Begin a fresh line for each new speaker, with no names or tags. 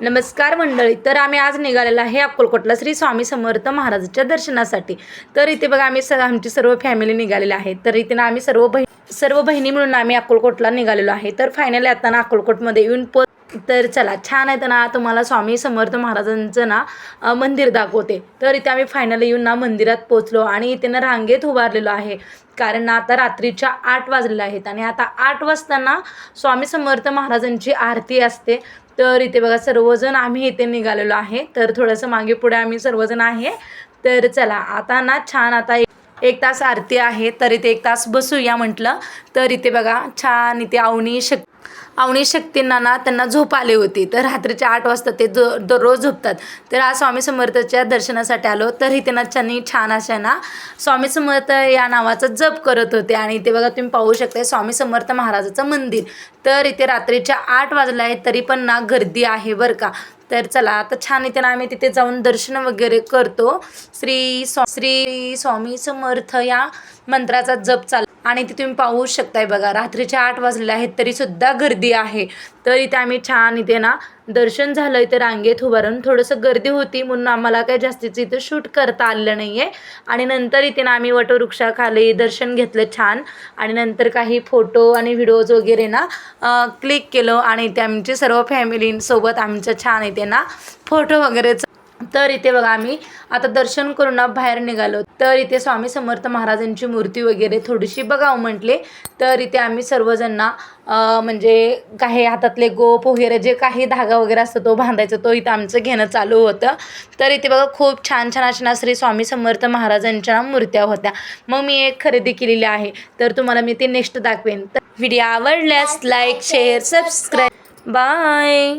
नमस्कार मंडळी. तर आम्ही आज निघालेलो आहे अक्कलकोटला श्री स्वामी समर्थ महाराजांच्या दर्शनासाठी. तर इथे बघा आम्ही आमची सर्व फॅमिली निघालेली आहे. तर इथे ना आम्ही सर्व बहिणी मिळून आम्ही अक्कलकोटला निघालेलो आहे. तर फायनली आता ना अक्कलकोटमध्ये येऊन तर चला छान आहे ना, तुम्हाला स्वामी समर्थ महाराजांचं ना मंदिर दाखवते. तर इथे आम्ही फायनली येऊन ना मंदिरात पोचलो आणि इथे ना रांगेत उभारलेलो आहे. कारण ना आता रात्रीच्या 8 वाजलेल्या आहेत आणि आता 8 वाजताना स्वामी समर्थ महाराजांची आरती असते. तर इथे बघा सर्वजण आम्ही इथे निघालेलो आहे. तर थोडंसं मागे पुढे आम्ही सर्वजण आहे. तर चला आता ना छान आता एक तास आरती आहे. तर इथे 1 तास बसूया म्हटलं. तर इथे बघा छान इथे अवनी शक्तींना ना त्यांना झोप आली होती. तर रात्रीच्या 8 वाजता ते दररोज झोपतात. तर आज स्वामी समर्थाच्या दर्शनासाठी आलो. तर इथे ना त्यांनी छान अशा ना स्वामी समर्थ या नावाचा जप करत होते. आणि इथे बघा तुम्ही पाहू शकता स्वामी समर्थ महाराजाचं मंदिर. तर इथे रात्रीच्या 8 वाजले आहेत तरी पण ना गर्दी आहे बरं का. तर चला आता छान इथे ना आम्ही तिथे जाऊन दर्शन वगैरे करतो. श्री स्वामी समर्थ या मंत्राचा जप चालू आणि इथे तुम्ही पाहू शकताय बघा रात्रीच्या 8 वाजले आहेत तरीसुद्धा गर्दी आहे. तर इथे आम्ही छान इथे ना दर्शन झालं. इथे रांगेत उभारून थोडंसं गर्दी होती म्हणून आम्हाला काही जास्तीचं इथं शूट करता आलेलं नाही आहे. आणि नंतर इथे ना आम्ही वटवृक्षाखाली दर्शन घेतलं छान. आणि नंतर काही फोटो आणि व्हिडिओज वगैरे ना क्लिक केलं. आणि इथे आमची सर्व फॅमिलींसोबत आमचं छान इथे ना फोटो वगैरे. तर इथे बघा आम्ही आता दर्शन करून ना बाहेर निघालो. तर इथे स्वामी समर्थ महाराजांची मूर्ती वगैरे थोडीशी बघावं म्हटले. तर इथे आम्ही सर्वजण ना म्हणजे काही हातातले गोप वगैरे जे काही धागा वगैरे असतो तो बांधायचा तो इथं आमचं घेणं चालू होतं. तर इथे बघा खूप छान छान अशा श्री स्वामी समर्थ महाराजांच्या मूर्त्या होत्या. मग मी एक खरेदी केलेली आहे. तर तुम्हाला मी ते नेक्स्ट दाखवेन. तर व्हिडिओ आवडल्यास लाईक शेअर सबस्क्राईब. बाय.